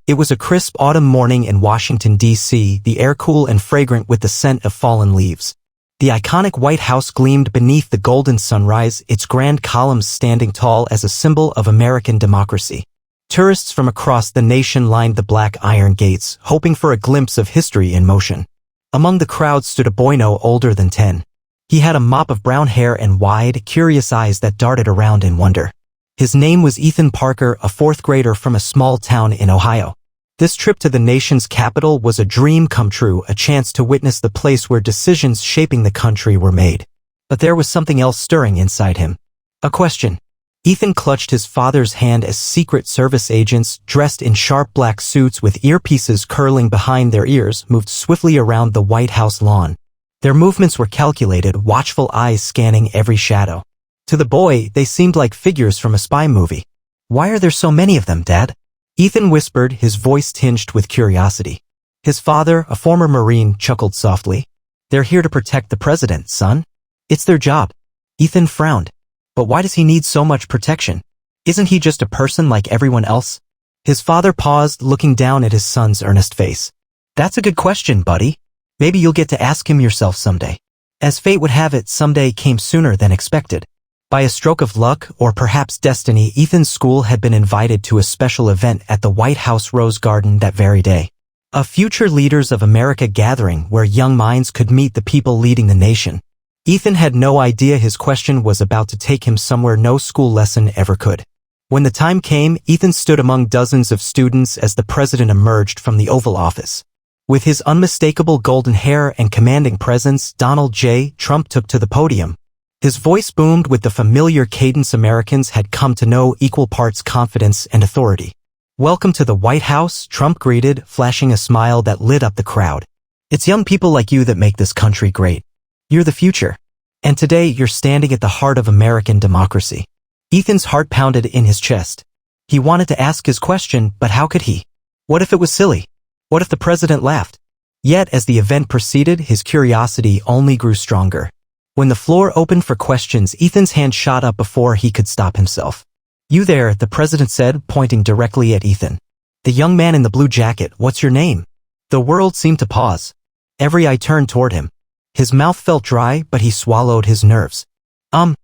It was a crisp autumn morning in Washington, D.C., the air cool and fragrant with the scent of fallen leaves. The iconic White House gleamed beneath the golden sunrise, its grand columns standing tall as a symbol of American democracy. Tourists from across the nation lined the black iron gates, hoping for a glimpse of history in motion. Among the crowd stood a boy no older than 10. He had a mop of brown hair and wide, curious eyes that darted around in wonder. His name was Ethan Parker, a fourth grader from a small town in Ohio. This trip to the nation's capital was a dream come true, a chance to witness the place where decisions shaping the country were made. But there was something else stirring inside him. A question. Ethan clutched his father's hand as Secret Service agents, dressed in sharp black suits with earpieces curling behind their ears, moved swiftly around the White House lawn. Their movements were calculated, watchful eyes scanning every shadow. To the boy, they seemed like figures from a spy movie. "Why are there so many of them, Dad?" Ethan whispered, his voice tinged with curiosity. His father, a former Marine, chuckled softly. "They're here to protect the president, son. It's their job." Ethan frowned. But why does he need so much protection? Isn't he just a person like everyone else? His father paused, looking down at his son's earnest face. "That's a good question, buddy. Maybe you'll get to ask him yourself someday." As fate would have it, someday came sooner than expected. By a stroke of luck, or perhaps destiny, Ethan's school had been invited to a special event at the White House Rose Garden that very day. A Future Leaders of America gathering where young minds could meet the people leading the nation. Ethan had no idea his question was about to take him somewhere no school lesson ever could. When the time came, Ethan stood among dozens of students as the president emerged from the Oval Office. With his unmistakable golden hair and commanding presence, Donald J. Trump took to the podium. His voice boomed with the familiar cadence Americans had come to know, equal parts confidence and authority. "Welcome to the White House," Trump greeted, flashing a smile that lit up the crowd. "It's young people like you that make this country great. You're the future. And today you're standing at the heart of American democracy." Ethan's heart pounded in his chest. He wanted to ask his question, but how could he? What if it was silly? What if the president laughed? Yet as the event proceeded, his curiosity only grew stronger. When the floor opened for questions, Ethan's hand shot up before he could stop himself. "You there," the president said, pointing directly at Ethan. "The young man in the blue jacket, what's your name?" The world seemed to pause. Every eye turned toward him. His mouth felt dry, but he swallowed his nerves. I'm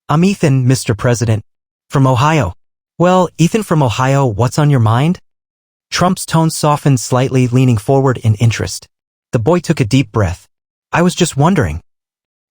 Ethan, Mr. President. From Ohio." "Well, Ethan from Ohio, what's on your mind?" Trump's tone softened slightly, leaning forward in interest. The boy took a deep breath. "I was just wondering.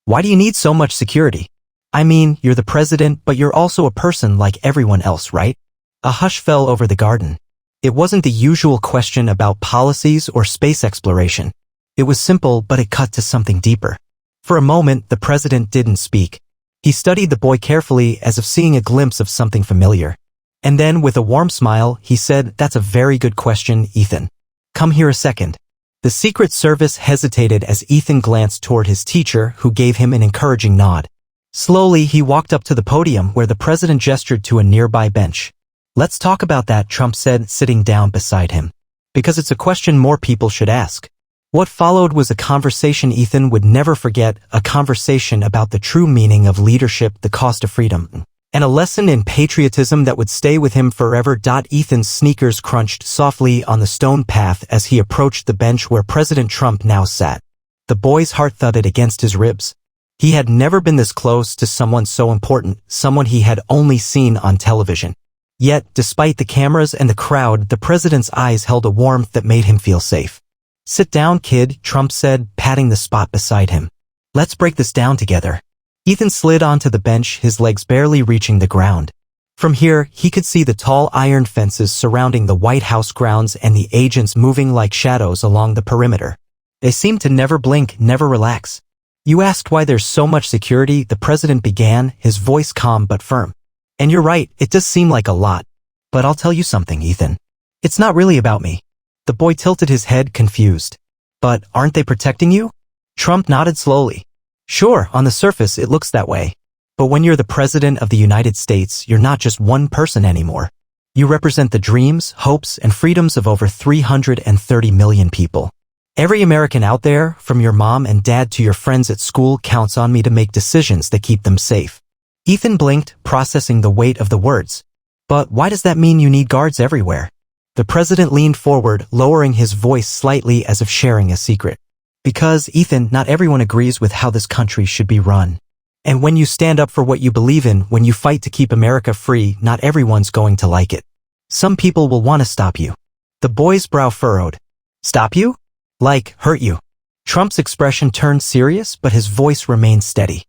Why do you need so much security? I mean, you're the president, but you're also a person like everyone else, right?" A hush fell over the garden. It wasn't the usual question about policies or space exploration. It was simple, but it cut to something deeper. For a moment, the president didn't speak. He studied the boy carefully, as if seeing a glimpse of something familiar. And then, with a warm smile, he said, "That's a very good question, Ethan. Come here a second." The Secret Service hesitated as Ethan glanced toward his teacher, who gave him an encouraging nod. Slowly, he walked up to the podium where the president gestured to a nearby bench. "Let's talk about that," Trump said, sitting down beside him. "Because it's a question more people should ask." What followed was a conversation Ethan would never forget, a conversation about the true meaning of leadership, the cost of freedom, and a lesson in patriotism that would stay with him forever. Ethan's sneakers crunched softly on the stone path as he approached the bench where President Trump now sat. The boy's heart thudded against his ribs. He had never been this close to someone so important, someone he had only seen on television. Yet, despite the cameras and the crowd, the president's eyes held a warmth that made him feel safe. "Sit down, kid," Trump said, patting the spot beside him. "Let's break this down together." Ethan slid onto the bench, his legs barely reaching the ground. From here, he could see the tall iron fences surrounding the White House grounds and the agents moving like shadows along the perimeter. They seemed to never blink, never relax. "You asked why there's so much security," the president began, his voice calm but firm. "And you're right, it does seem like a lot. But I'll tell you something, Ethan. It's not really about me." The boy tilted his head, confused. "But aren't they protecting you?" Trump nodded slowly. "Sure, on the surface it looks that way. But when you're the president of the United States, you're not just one person anymore. You represent the dreams, hopes, and freedoms of over 330 million people. Every American out there, from your mom and dad to your friends at school, counts on me to make decisions that keep them safe." Ethan blinked, processing the weight of the words. "But why does that mean you need guards everywhere?" The president leaned forward, lowering his voice slightly as if sharing a secret. Because, Ethan, not everyone agrees with how this country should be run. And when you stand up for what you believe in, when you fight to keep America free, not everyone's going to like it. Some people will want to stop you. The boy's brow furrowed. Stop you? Like, hurt you. Trump's expression turned serious, but his voice remained steady.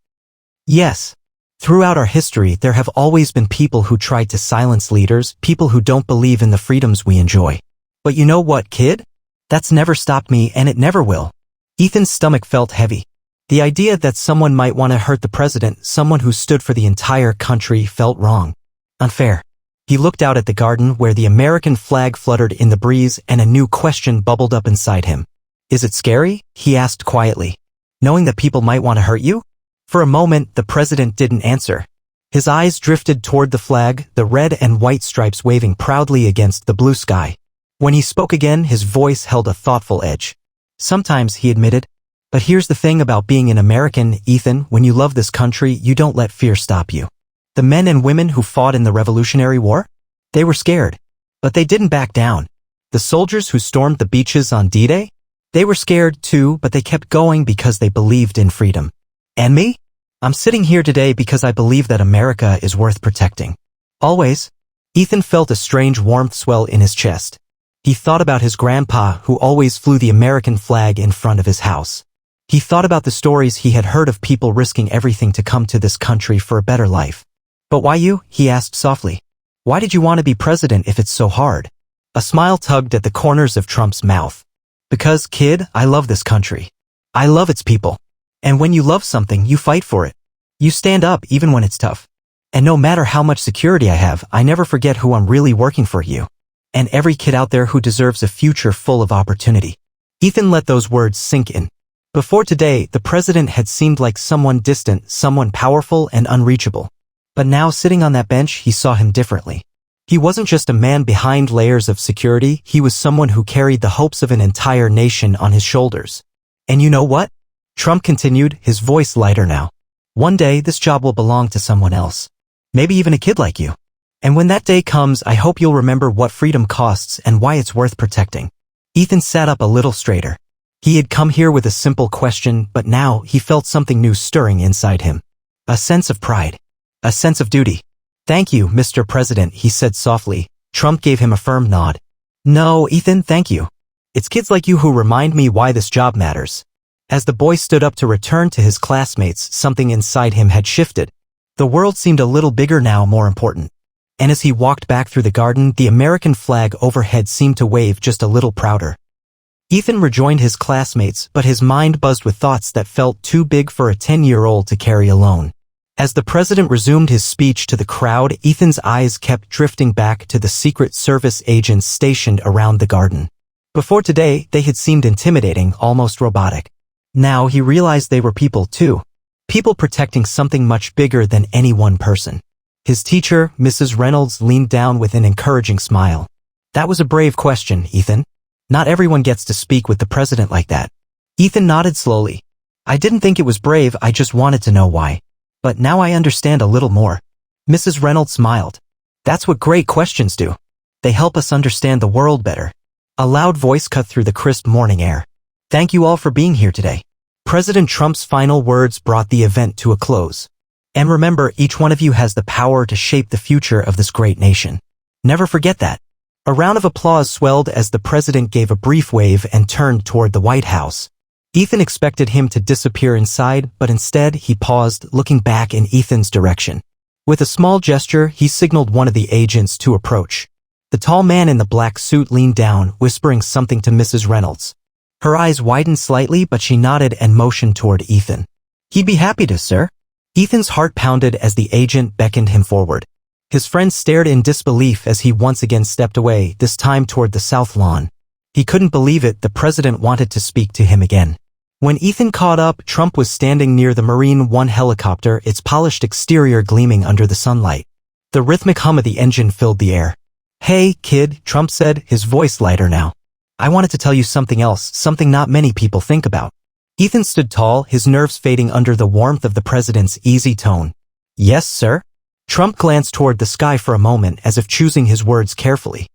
Yes. Throughout our history, there have always been people who tried to silence leaders, people who don't believe in the freedoms we enjoy. But you know what, kid? That's never stopped me, and it never will. Ethan's stomach felt heavy. The idea that someone might want to hurt the president, someone who stood for the entire country, felt wrong. Unfair. He looked out at the garden where the American flag fluttered in the breeze and a new question bubbled up inside him. Is it scary? He asked quietly. Knowing that people might want to hurt you? For a moment, the president didn't answer. His eyes drifted toward the flag, the red and white stripes waving proudly against the blue sky. When he spoke again, his voice held a thoughtful edge. Sometimes, he admitted. But here's the thing about being an American, Ethan, when you love this country, you don't let fear stop you. The men and women who fought in the Revolutionary War? They were scared. But they didn't back down. The soldiers who stormed the beaches on D-Day? They were scared too, but they kept going because they believed in freedom. And me? I'm sitting here today because I believe that America is worth protecting. Always. Ethan felt a strange warmth swell in his chest. He thought about his grandpa who always flew the American flag in front of his house. He thought about the stories he had heard of people risking everything to come to this country for a better life. But why you? He asked softly. Why did you want to be president if it's so hard? A smile tugged at the corners of Trump's mouth. Because, kid, I love this country. I love its people. And when you love something, you fight for it. You stand up even when it's tough. And no matter how much security I have, I never forget who I'm really working for, you. And every kid out there who deserves a future full of opportunity. Ethan let those words sink in. Before today, the president had seemed like someone distant, someone powerful and unreachable. But now, sitting on that bench, he saw him differently. He wasn't just a man behind layers of security, he was someone who carried the hopes of an entire nation on his shoulders. And you know what? Trump continued, his voice lighter now. One day, this job will belong to someone else. Maybe even a kid like you. And when that day comes, I hope you'll remember what freedom costs and why it's worth protecting. Ethan sat up a little straighter. He had come here with a simple question, but now he felt something new stirring inside him. A sense of pride. A sense of duty. Thank you, Mr. President, he said softly. Trump gave him a firm nod. No, Ethan, thank you. It's kids like you who remind me why this job matters. As the boy stood up to return to his classmates, something inside him had shifted. The world seemed a little bigger now, more important. And as he walked back through the garden, the American flag overhead seemed to wave just a little prouder. Ethan rejoined his classmates, but his mind buzzed with thoughts that felt too big for a 10-year-old to carry alone. As the president resumed his speech to the crowd, Ethan's eyes kept drifting back to the Secret Service agents stationed around the garden. Before today, they had seemed intimidating, almost robotic. Now he realized they were people too. People protecting something much bigger than any one person. His teacher, Mrs. Reynolds, leaned down with an encouraging smile. That was a brave question, Ethan. Not everyone gets to speak with the president like that. Ethan nodded slowly. I didn't think it was brave, I just wanted to know why. But now I understand a little more. Mrs. Reynolds smiled. That's what great questions do. They help us understand the world better. A loud voice cut through the crisp morning air. Thank you all for being here today. President Trump's final words brought the event to a close. And remember, each one of you has the power to shape the future of this great nation. Never forget that. A round of applause swelled as the president gave a brief wave and turned toward the White House. Ethan expected him to disappear inside, but instead he paused, looking back in Ethan's direction. With a small gesture, he signaled one of the agents to approach. The tall man in the black suit leaned down, whispering something to Mrs. Reynolds. Her eyes widened slightly, but she nodded and motioned toward Ethan. He'd be happy to, sir. Ethan's heart pounded as the agent beckoned him forward. His friend stared in disbelief as he once again stepped away, this time toward the south lawn. He couldn't believe it, the president wanted to speak to him again. When Ethan caught up, Trump was standing near the Marine One helicopter, its polished exterior gleaming under the sunlight. The rhythmic hum of the engine filled the air. Hey, kid, Trump said, his voice lighter now. I wanted to tell you something else, something not many people think about. Ethan stood tall, his nerves fading under the warmth of the president's easy tone. Yes, sir? Trump glanced toward the sky for a moment as if choosing his words carefully.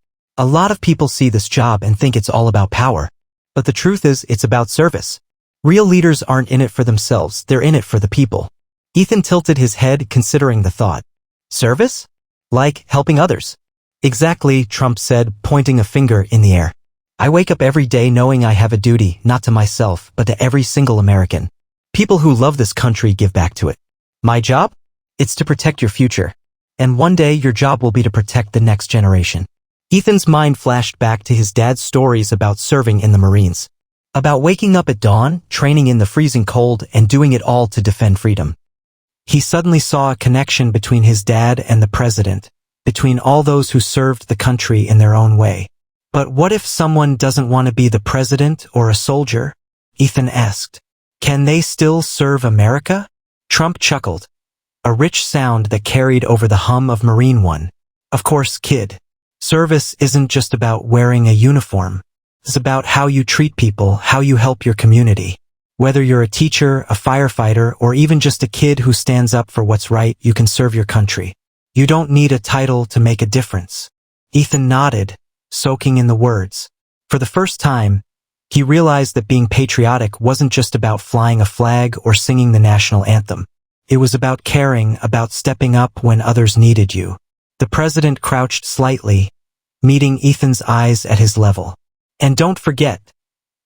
A lot of people see this job and think it's all about power. But the truth is, it's about service. Real leaders aren't in it for themselves, they're in it for the people. Ethan tilted his head, considering the thought. Service? Like helping others? Exactly, Trump said, pointing a finger in the air. I wake up every day knowing I have a duty, not to myself, but to every single American. People who love this country give back to it. My job? It's to protect your future. And one day your job will be to protect the next generation. Ethan's mind flashed back to his dad's stories about serving in the Marines. About waking up at dawn, training in the freezing cold, and doing it all to defend freedom. He suddenly saw a connection between his dad and the president, between all those who served the country in their own way. But what if someone doesn't want to be the president or a soldier? Ethan asked. Can they still serve America? Trump chuckled. A rich sound that carried over the hum of Marine One. Of course, kid. Service isn't just about wearing a uniform. It's about how you treat people, how you help your community. Whether you're a teacher, a firefighter, or even just a kid who stands up for what's right, you can serve your country. You don't need a title to make a difference. Ethan nodded, soaking in the words. For the first time, he realized that being patriotic wasn't just about flying a flag or singing the national anthem. It was about caring, about stepping up when others needed you. The president crouched slightly, meeting Ethan's eyes at his level. And don't forget,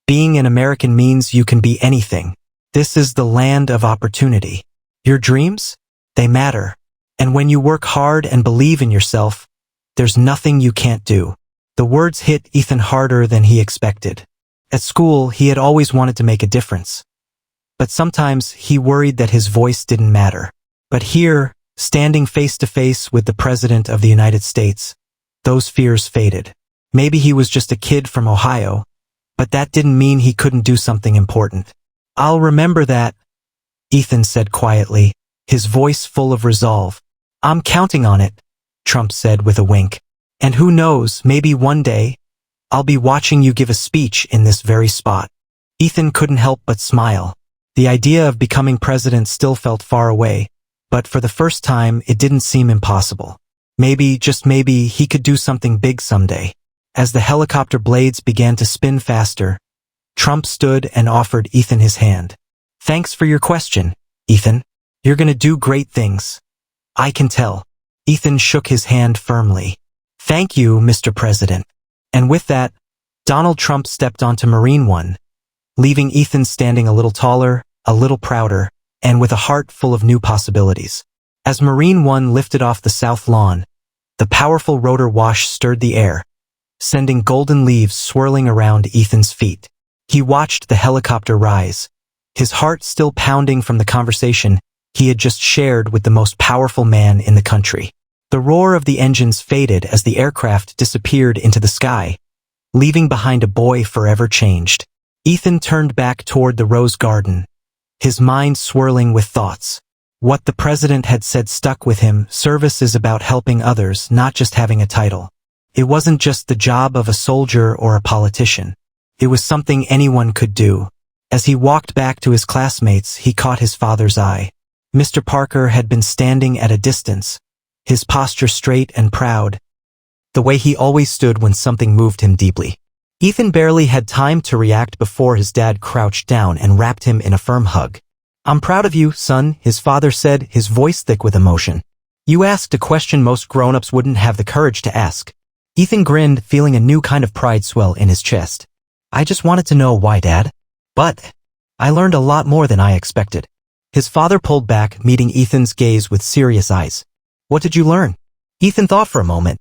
being an American means you can be anything. This is the land of opportunity. Your dreams? They matter. And when you work hard and believe in yourself, there's nothing you can't do. The words hit Ethan harder than he expected. At school, he had always wanted to make a difference. But sometimes he worried that his voice didn't matter. But here, standing face to face with the President of the United States, those fears faded. Maybe he was just a kid from Ohio, but that didn't mean he couldn't do something important. I'll remember that, Ethan said quietly, his voice full of resolve. I'm counting on it, Trump said with a wink. And who knows, maybe one day, I'll be watching you give a speech in this very spot. Ethan couldn't help but smile. The idea of becoming president still felt far away, but for the first time, it didn't seem impossible. Maybe, just maybe, he could do something big someday. As the helicopter blades began to spin faster, Trump stood and offered Ethan his hand. Thanks for your question, Ethan. You're gonna do great things. I can tell. Ethan shook his hand firmly. Thank you, Mr. President. And with that, Donald Trump stepped onto Marine One, leaving Ethan standing a little taller, a little prouder, and with a heart full of new possibilities. As Marine One lifted off the south lawn, the powerful rotor wash stirred the air, sending golden leaves swirling around Ethan's feet. He watched the helicopter rise, his heart still pounding from the conversation he had just shared with the most powerful man in the country. The roar of the engines faded as the aircraft disappeared into the sky, leaving behind a boy forever changed. Ethan turned back toward the rose garden, his mind swirling with thoughts. What the president had said stuck with him. Service is about helping others, not just having a title. It wasn't just the job of a soldier or a politician. It was something anyone could do. As he walked back to his classmates, he caught his father's eye. Mr. Parker had been standing at a distance, his posture straight and proud, the way he always stood when something moved him deeply. Ethan barely had time to react before his dad crouched down and wrapped him in a firm hug. I'm proud of you, son, his father said, his voice thick with emotion. You asked a question most grown-ups wouldn't have the courage to ask. Ethan grinned, feeling a new kind of pride swell in his chest. I just wanted to know why, Dad. But I learned a lot more than I expected. His father pulled back, meeting Ethan's gaze with serious eyes. What did you learn? Ethan thought for a moment.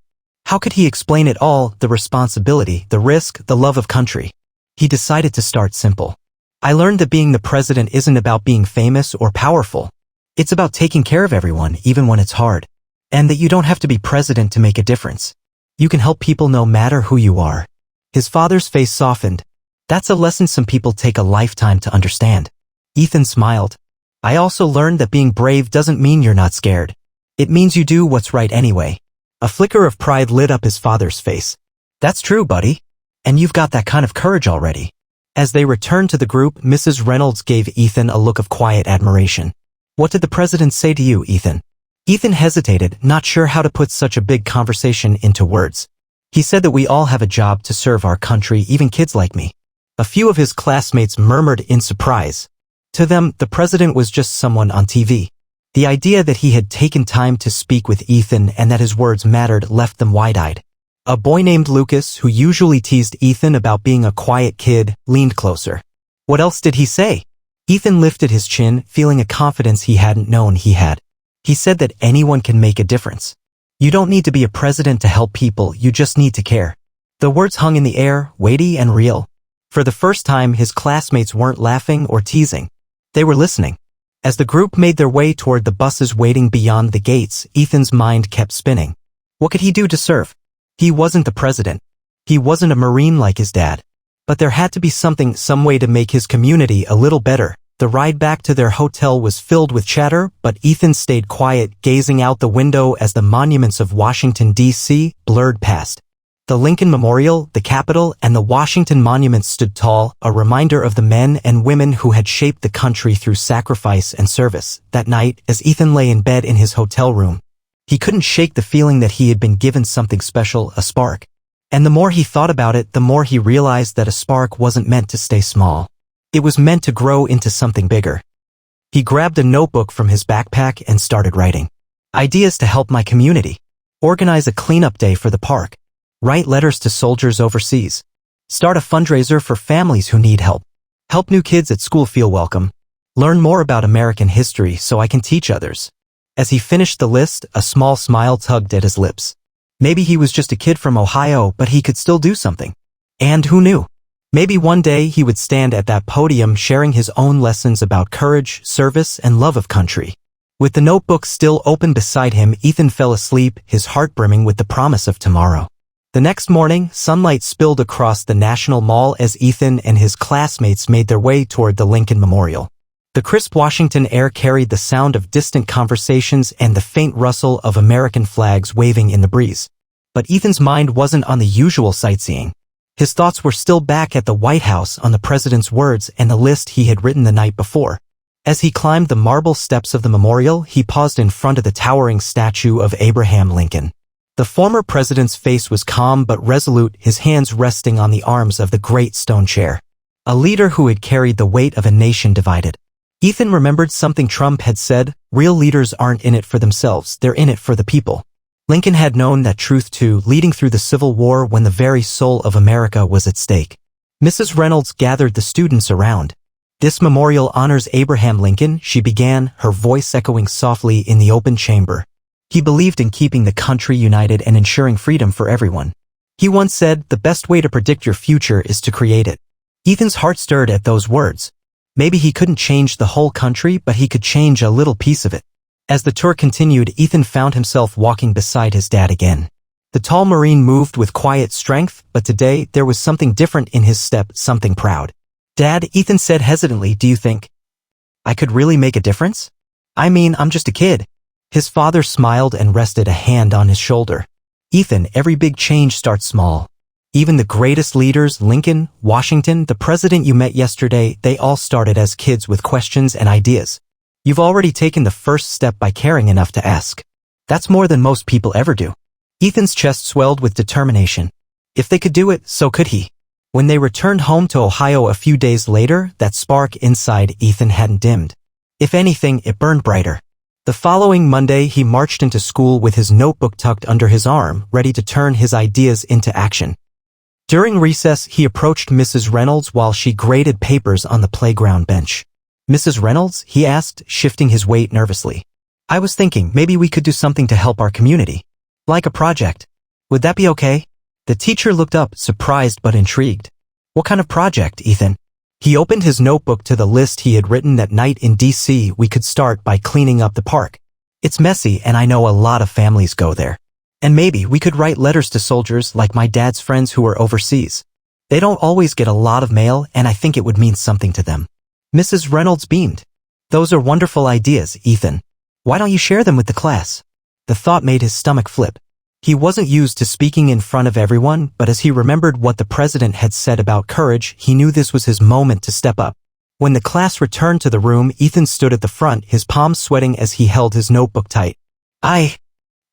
How could he explain it all, the responsibility, the risk, the love of country? He decided to start simple. I learned that being the president isn't about being famous or powerful. It's about taking care of everyone, even when it's hard. And that you don't have to be president to make a difference. You can help people no matter who you are. His father's face softened. That's a lesson some people take a lifetime to understand. Ethan smiled. I also learned that being brave doesn't mean you're not scared. It means you do what's right anyway. A flicker of pride lit up his father's face. That's true, buddy. And you've got that kind of courage already. As they returned to the group, Mrs. Reynolds gave Ethan a look of quiet admiration. What did the president say to you, Ethan? Ethan hesitated, not sure how to put such a big conversation into words. He said that we all have a job to serve our country, even kids like me. A few of his classmates murmured in surprise. To them, the president was just someone on TV. The idea that he had taken time to speak with Ethan and that his words mattered left them wide-eyed. A boy named Lucas, who usually teased Ethan about being a quiet kid, leaned closer. What else did he say? Ethan lifted his chin, feeling a confidence he hadn't known he had. He said that anyone can make a difference. You don't need to be a president to help people, you just need to care. The words hung in the air, weighty and real. For the first time, his classmates weren't laughing or teasing. They were listening. As the group made their way toward the buses waiting beyond the gates, Ethan's mind kept spinning. What could he do to serve? He wasn't the president. He wasn't a Marine like his dad. But there had to be some way to make his community a little better. The ride back to their hotel was filled with chatter, but Ethan stayed quiet, gazing out the window as the monuments of Washington, D.C. blurred past. The Lincoln Memorial, the Capitol, and the Washington Monument stood tall, a reminder of the men and women who had shaped the country through sacrifice and service. That night, as Ethan lay in bed in his hotel room, he couldn't shake the feeling that he had been given something special, a spark. And the more he thought about it, the more he realized that a spark wasn't meant to stay small. It was meant to grow into something bigger. He grabbed a notebook from his backpack and started writing. Ideas to help my community. Organize a cleanup day for the park. Write letters to soldiers overseas. Start a fundraiser for families who need help. Help new kids at school feel welcome. Learn more about American history so I can teach others. As he finished the list, a small smile tugged at his lips. Maybe he was just a kid from Ohio, but he could still do something. And who knew? Maybe one day he would stand at that podium sharing his own lessons about courage, service, and love of country. With the notebook still open beside him, Ethan fell asleep, his heart brimming with the promise of tomorrow. The next morning, sunlight spilled across the National Mall as Ethan and his classmates made their way toward the Lincoln Memorial. The crisp Washington air carried the sound of distant conversations and the faint rustle of American flags waving in the breeze. But Ethan's mind wasn't on the usual sightseeing. His thoughts were still back at the White House on the president's words and the list he had written the night before. As he climbed the marble steps of the memorial, he paused in front of the towering statue of Abraham Lincoln. The former president's face was calm but resolute, his hands resting on the arms of the great stone chair. A leader who had carried the weight of a nation divided. Ethan remembered something Trump had said, real leaders aren't in it for themselves, they're in it for the people. Lincoln had known that truth too, leading through the Civil War when the very soul of America was at stake. Mrs. Reynolds gathered the students around. This memorial honors Abraham Lincoln, she began, her voice echoing softly in the open chamber. He believed in keeping the country united and ensuring freedom for everyone. He once said, the best way to predict your future is to create it. Ethan's heart stirred at those words. Maybe he couldn't change the whole country, but he could change a little piece of it. As the tour continued, Ethan found himself walking beside his dad again. The tall Marine moved with quiet strength, but today there was something different in his step, something proud. Dad, Ethan said hesitantly, do you think I could really make a difference? I mean, I'm just a kid. His father smiled and rested a hand on his shoulder. Ethan, every big change starts small. Even the greatest leaders, Lincoln, Washington, the president you met yesterday, they all started as kids with questions and ideas. You've already taken the first step by caring enough to ask. That's more than most people ever do. Ethan's chest swelled with determination. If they could do it, so could he. When they returned home to Ohio a few days later, that spark inside Ethan hadn't dimmed. If anything, it burned brighter. The following Monday, he marched into school with his notebook tucked under his arm, ready to turn his ideas into action. During recess, he approached Mrs. Reynolds while she graded papers on the playground bench. Mrs. Reynolds, he asked, shifting his weight nervously. I was thinking maybe we could do something to help our community. Like a project. Would that be okay? The teacher looked up, surprised but intrigued. What kind of project, Ethan? He opened his notebook to the list he had written that night in D.C. We could start by cleaning up the park. It's messy and I know a lot of families go there. And maybe we could write letters to soldiers like my dad's friends who are overseas. They don't always get a lot of mail and I think it would mean something to them. Mrs. Reynolds beamed. Those are wonderful ideas, Ethan. Why don't you share them with the class? The thought made his stomach flip. He wasn't used to speaking in front of everyone, but as he remembered what the president had said about courage, he knew this was his moment to step up. When the class returned to the room, Ethan stood at the front, his palms sweating as he held his notebook tight. I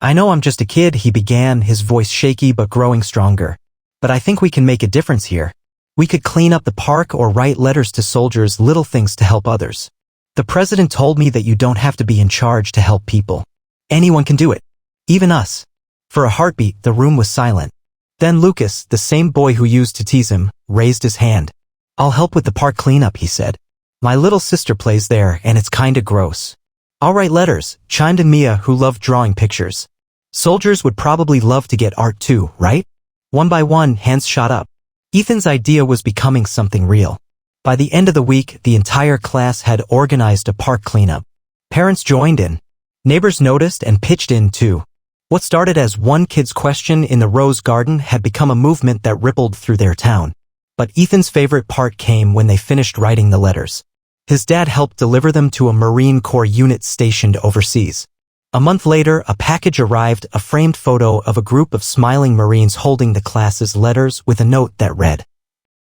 I know I'm just a kid, he began, his voice shaky but growing stronger. But I think we can make a difference here. We could clean up the park or write letters to soldiers, little things to help others. The president told me that you don't have to be in charge to help people. Anyone can do it. Even us. For a heartbeat, the room was silent. Then Lucas, the same boy who used to tease him, raised his hand. I'll help with the park cleanup, he said. My little sister plays there, and it's kinda gross. I'll write letters, chimed in Mia, who loved drawing pictures. Soldiers would probably love to get art too, right? One by one, hands shot up. Ethan's idea was becoming something real. By the end of the week, the entire class had organized a park cleanup. Parents joined in. Neighbors noticed and pitched in too. What started as one kid's question in the rose garden had become a movement that rippled through their town. But Ethan's favorite part came when they finished writing the letters. His dad helped deliver them to a Marine Corps unit stationed overseas. A month later, a package arrived, a framed photo of a group of smiling Marines holding the class's letters with a note that read,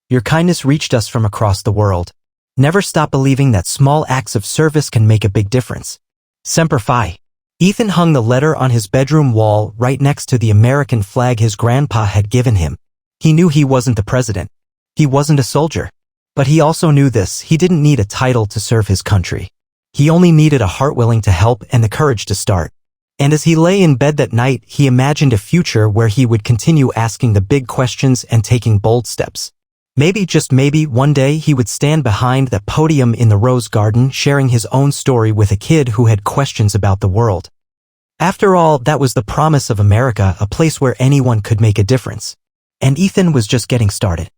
"Your kindness reached us from across the world. Never stop believing that small acts of service can make a big difference. Semper Fi." Ethan hung the letter on his bedroom wall right next to the American flag his grandpa had given him. He knew he wasn't the president. He wasn't a soldier. But he also knew this: he didn't need a title to serve his country. He only needed a heart willing to help and the courage to start. And as he lay in bed that night, he imagined a future where he would continue asking the big questions and taking bold steps. Maybe, just maybe, one day he would stand behind that podium in the Rose Garden sharing his own story with a kid who had questions about the world. After all, that was the promise of America, a place where anyone could make a difference. And Ethan was just getting started.